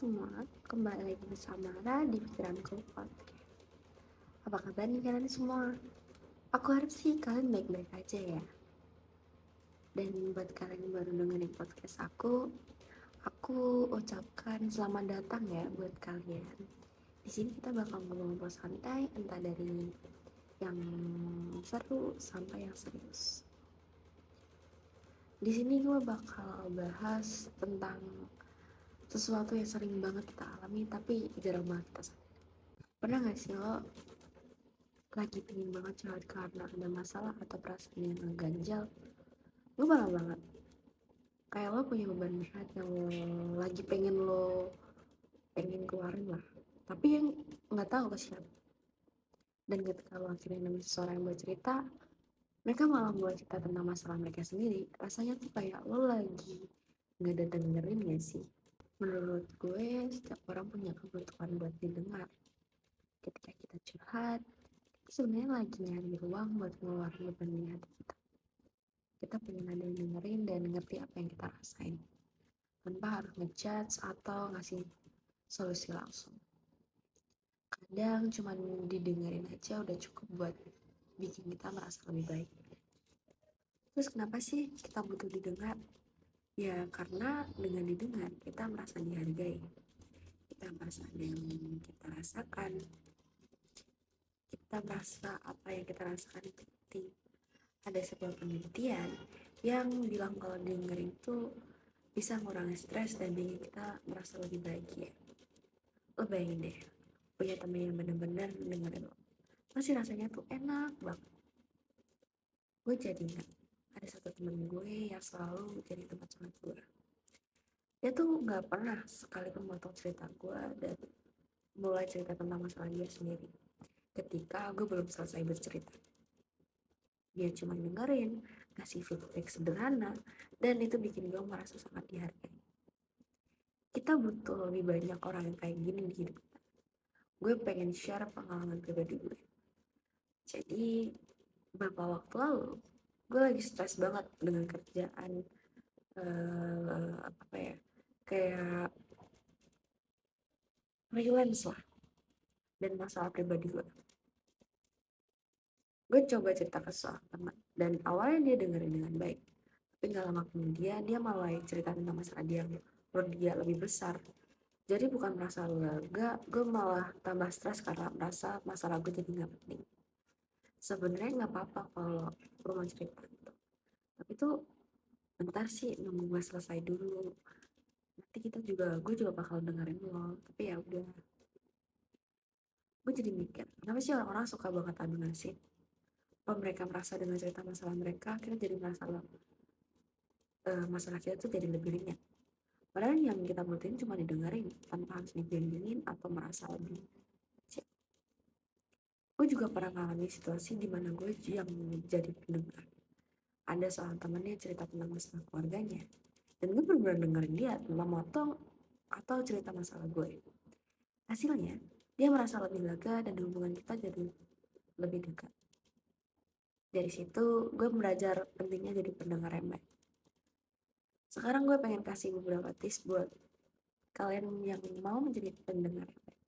semua, kembali lagi bersama Ra di Pikiranku Podcast. Apa kabar nih kalian semua? Aku harap sih kalian baik-baik aja ya. Dan buat kalian yang baru dengerin podcast aku ucapkan selamat datang ya buat kalian. Di sini kita bakal ngobrol-ngobrol santai, entah dari yang seru sampai yang serius. Di sini gue bakal bahas tentang sesuatu yang sering banget kita alami tapi jarang banget kita sadar. Pernah gak sih lo lagi pengen banget curhat karena ada masalah atau perasaan yang ngeganjal? Lo malah banget kayak lo punya beban berat yang lagi pengen keluarin lah, tapi yang nggak tahu ke siapa. Dan ketika lo akhirnya nemu seseorang yang bercerita, mereka malah mulai cerita tentang masalah mereka sendiri. Rasanya tuh kayak lo lagi nggak ada dengerin gak sih? Menurut gue, setiap orang punya kebutuhan buat didengar. Ketika kita curhat, kita sebenarnya lagi nyari ruang buat ngeluarin beban di hati kita. Kita pengen ada yang dengerin dan ngerti apa yang kita rasain, tanpa harus ngejudge atau ngasih solusi langsung. Kadang cuman didengerin aja udah cukup buat bikin kita merasa lebih baik. Terus kenapa sih kita butuh didengar? Ya karena dengan didengar kita merasa dihargai, kita merasa ada yang kita rasakan, kita merasa apa yang kita rasakan itu penting. Ada sebuah penelitian yang bilang kalau dengerin itu bisa mengurangi stres dan bikin kita merasa lebih bahagia. Lo bayangin deh, punya temen yang bener-bener dengerin lo, pasti rasanya tuh enak banget. Gue jadi ingat, ada satu temen gue yang selalu jadi tempat curhat gue. Dia tuh gak pernah sekalipun motong cerita gue dan mulai cerita tentang masalah dia sendiri ketika gue belum selesai bercerita. Dia cuma dengerin, ngasih feedback sederhana, dan itu bikin gue merasa sangat dihargai. Kita butuh lebih banyak orang yang kayak gini di hidup kita. Gue pengen share pengalaman pribadi gue. Jadi, beberapa waktu lalu, gue lagi stres banget dengan kerjaan, apa ya, kayak freelance lah, dan masalah pribadi gue. Gue coba cerita ke seorang teman, dan awalnya dia dengerin dengan baik. Tapi gak lama kemudian, dia malah cerita tentang masalah dia yang menurut dia lebih besar. Jadi bukan merasa lega, gue malah tambah stres karena merasa masalah gue jadi gak penting. Sebenarnya gak apa-apa kalau lo mau cerita gitu, tapi tuh bentar sih, nunggu gue selesai dulu. Nanti gue juga bakal dengerin lo. Tapi ya udah, gue jadi mikir, kenapa sih orang-orang suka banget adu nasib? Apa mereka merasa dengan cerita masalah mereka, kita jadi merasa masalah kita tuh jadi lebih ringan. Padahal yang kita butuhin cuma didengerin, tanpa harus dibimbingin atau merasa lebih kecil. Gue juga pernah mengalami situasi di mana gue yang jadi pendengar. Ada seorang temannya cerita tentang masalah keluarganya, dan gue benar-benar dengerin dia tanpa motong atau cerita masalah gue. Hasilnya, dia merasa lebih lega dan hubungan kita jadi lebih dekat. Dari situ, gue belajar pentingnya jadi pendengar yang baik. Sekarang gue pengen kasih beberapa tips buat kalian yang mau menjadi pendengar yang baik.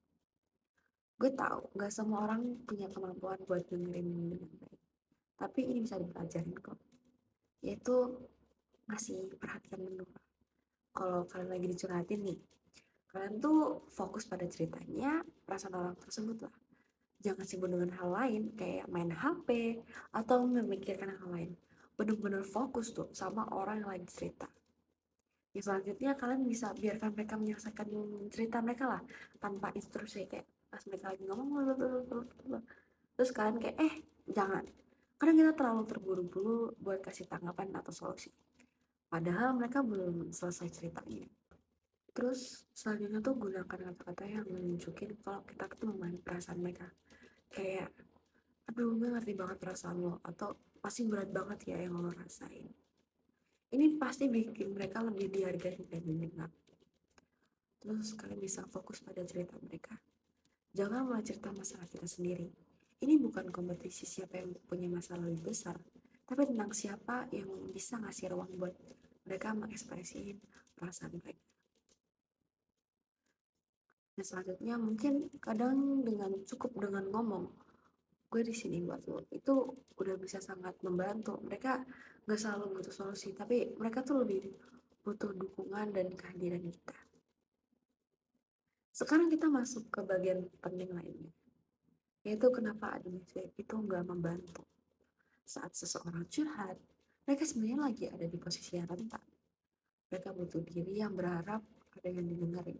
Gue tahu gak semua orang punya kemampuan buat dengerin dengan baik, tapi ini bisa dipelajarin kok. Yaitu ngasih perhatian penuh. Kalau kalian lagi dicurhatin nih, kalian tuh fokus pada ceritanya, perasaan orang tersebut lah. Jangan sibuk dengan hal lain kayak main HP atau memikirkan hal lain. Bener-bener fokus tuh sama orang yang lagi cerita. Yang selanjutnya kalian bisa biarkan mereka menyelesaikan cerita mereka lah, tanpa instruksi kayak pas mereka lagi ngomong terus kalian kayak jangan, karena kita terlalu terburu-buru buat kasih tanggapan atau solusi padahal mereka belum selesai ceritanya. Terus selanjutnya tuh gunakan kata-kata yang menunjukin kalau kita tuh memahami perasaan mereka, kayak aduh gue ngerti banget perasaan lo, atau pasti berat banget ya yang lo rasain. Ini pasti bikin mereka lebih dihargai dan didengar. Terus kalian bisa fokus pada cerita mereka, jangan mulai cerita masalah kita sendiri. Ini bukan kompetisi siapa yang punya masalah lebih besar, tapi tentang siapa yang bisa ngasih ruang buat mereka mengekspresiin perasaan mereka. Nah, selanjutnya mungkin kadang dengan cukup dengan ngomong, gue di sini buat lo, itu udah bisa sangat membantu. Mereka nggak selalu butuh solusi, tapi mereka tuh lebih butuh dukungan dan kehadiran kita. Sekarang kita masuk ke bagian penting lainnya, yaitu kenapa administratif itu nggak membantu. Saat seseorang curhat, mereka sebenarnya lagi ada di posisi yang rentan. Mereka butuh diri yang berharap ada yang didengarin.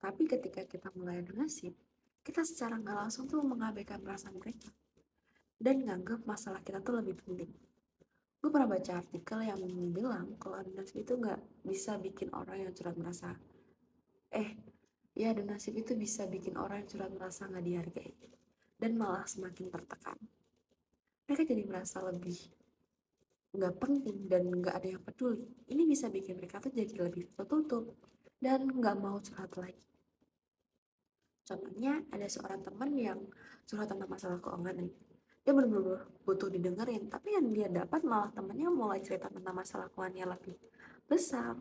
Tapi ketika kita mulai nasib, kita secara nggak langsung tuh mengabaikan perasaan mereka dan nganggap masalah kita tuh lebih penting. Gue pernah baca artikel yang bilang kalau nasib itu nggak bisa bikin orang yang curhat merasa, eh, ya nasib itu bisa bikin orang yang curhat merasa nggak dihargai dan malah semakin tertekan. Mereka jadi merasa lebih nggak penting dan nggak ada yang peduli. Ini bisa bikin mereka tuh jadi lebih tertutup dan nggak mau curhat lagi. Contohnya ada seorang teman yang curhat tentang masalah keuangan nih. Dia benar-benar butuh didengerin, tapi yang dia dapat malah temennya mulai cerita tentang masalah keuangannya lebih besar.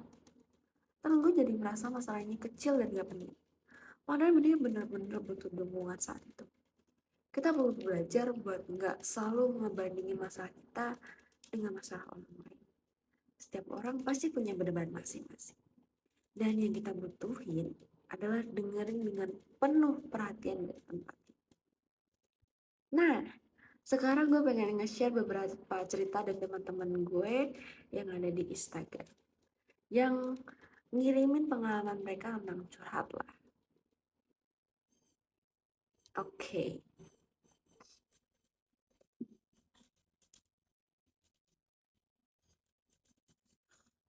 Terus gue jadi merasa masalahnya kecil dan gak penting. Padahal dia benar-benar butuh dukungan saat itu. Kita perlu belajar buat nggak selalu ngebandingin masalah kita dengan masalah orang lain. Setiap orang pasti punya beban masing-masing. Dan yang kita butuhin adalah dengerin dengan penuh perhatian dan empati. Nah, sekarang gue pengen nge-share beberapa cerita dan teman-teman gue yang ada di Instagram. Yang ngirimin pengalaman mereka tentang curhat lah. Oke.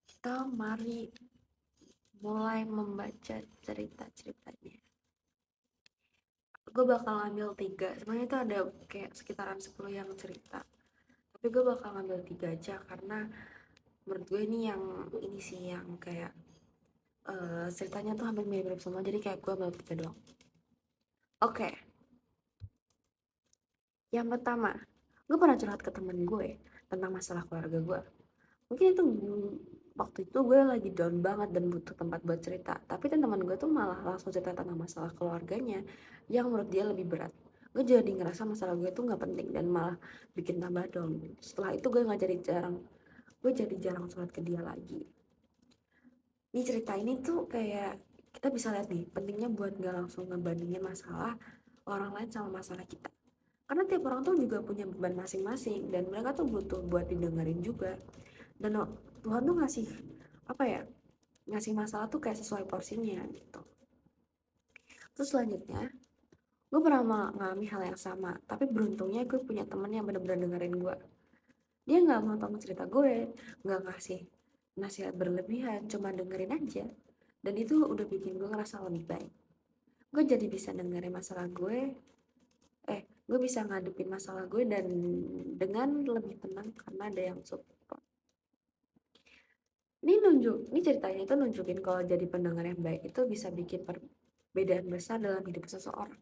Kita mari mulai membaca cerita-ceritanya. Gue bakal ngambil 3. Sebenarnya itu ada kayak sekitaran 10 yang cerita. Tapi gue bakal ngambil 3 aja karena menurut gue ini yang ini sih yang kayak ceritanya tuh hampir mirip semua, jadi kayak gue ambil 3 doang. Oke, yang pertama, gue pernah curhat ke temen gue tentang masalah keluarga gue. Mungkin itu waktu itu gue lagi down banget dan butuh tempat buat cerita, tapi teman gue tuh malah langsung cerita tentang masalah keluarganya yang menurut dia lebih berat. Gue jadi ngerasa masalah gue tuh nggak penting dan malah bikin tambah down. Setelah itu gue jadi jarang curhat ke dia lagi. Nih cerita ini tuh kayak kita bisa lihat nih pentingnya buat nggak langsung ngebandingin masalah orang lain sama masalah kita, karena tiap orang tuh juga punya beban masing-masing dan mereka tuh butuh buat didengerin juga. Dan Tuhan tuh ngasih apa ya, ngasih masalah tuh kayak sesuai porsinya gitu. Terus selanjutnya, gue pernah mengalami hal yang sama, tapi beruntungnya gue punya temen yang bener-bener dengerin gue. Dia nggak mau tahu cerita gue, nggak ngasih nasihat berlebihan, cuma dengerin aja. Dan itu udah bikin gue ngerasa lebih baik. Gue jadi bisa dengerin masalah gue bisa ngadepin masalah gue dan dengan lebih tenang karena ada yang support. Ini ceritanya itu nunjukin kalau jadi pendengar yang baik itu bisa bikin perbedaan besar dalam hidup seseorang.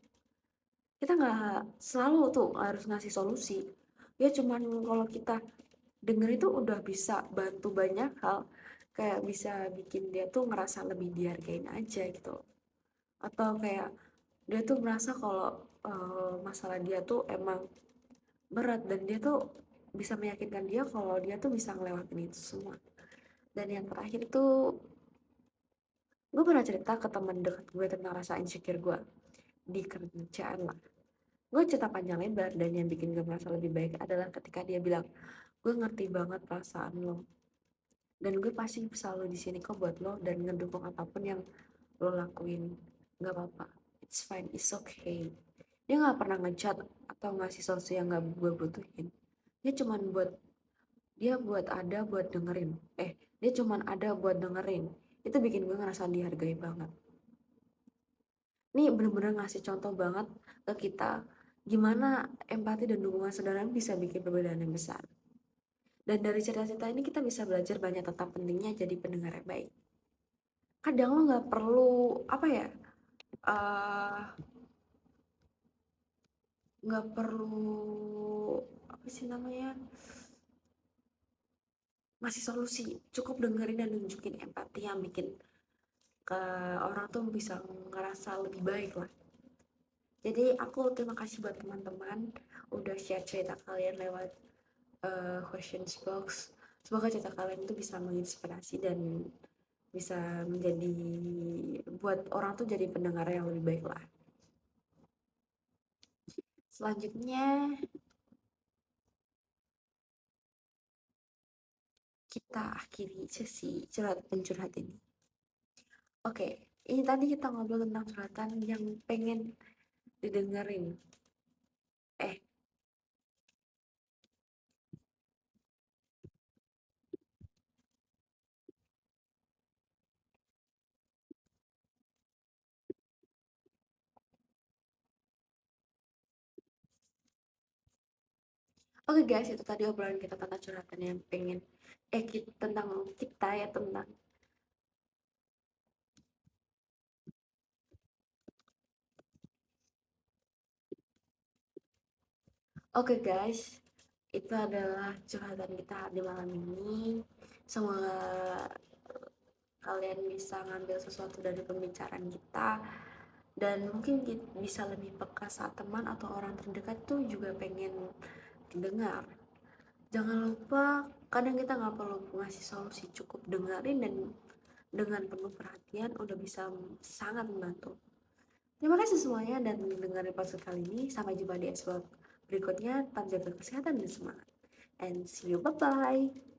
Kita nggak selalu tuh harus ngasih solusi. Ya cuman kalau kita denger itu udah bisa bantu banyak hal, kayak bisa bikin dia tuh ngerasa lebih dihargain aja gitu. Atau kayak dia tuh merasa kalau masalah dia tuh emang berat dan dia tuh bisa meyakinkan dia kalau dia tuh bisa ngelewatin itu semua. Dan yang terakhir tuh gue pernah cerita ke teman dekat gue tentang rasa insecure gue di kerjaan lah. Gue cerita panjang lebar dan yang bikin gue merasa lebih baik adalah ketika dia bilang, gue ngerti banget perasaan lo dan gue pasti selalu di sini kok buat lo dan ngedukung apapun yang lo lakuin. Nggak apa-apa, it's fine, it's okay. Dia nggak pernah ngechat atau ngasih solusi yang nggak gue butuhin. Dia cuman buat dengerin. Dia cuman ada buat dengerin. Itu bikin gue ngerasa dihargai banget. Ini bener-bener ngasih contoh banget ke kita gimana empati dan dukungan saudara bisa bikin perbedaan yang besar. Dan dari cerita-cerita ini kita bisa belajar banyak tentang pentingnya jadi pendengar yang baik. Kadang lo nggak perlu apa ya, eh, nggak perlu apa sih namanya, ngasih solusi, cukup dengerin dan nunjukin empati yang bikin ke orang tuh bisa ngerasa lebih baik lah. Jadi aku terima kasih buat teman-teman udah share cerita kalian lewat questions box. Semoga cerita kalian itu bisa menginspirasi dan bisa menjadi buat orang tuh jadi pendengar yang lebih baik lah. Selanjutnya kita akhiri sesi curhat pencurhat ini. Oke, ini tadi kita ngobrol tentang curhatan yang pengen didengerin. Eh, oke guys, itu tadi obrolan kita tentang curhatan yang pengen tentang kita ya tentang. Oke guys, itu adalah curhatan kita di malam ini. Semoga kalian bisa ngambil sesuatu dari pembicaraan kita dan mungkin bisa lebih peka saat teman atau orang terdekat tuh juga pengen dengar. Jangan lupa, kadang kita nggak perlu ngasih solusi, cukup dengerin dan dengan penuh perhatian udah bisa sangat membantu. Terima kasih semuanya dan dengerin podcast kali ini. Sampai jumpa di episode berikutnya. Tetap jaga kesehatan dan semangat. And see you. Bye-bye.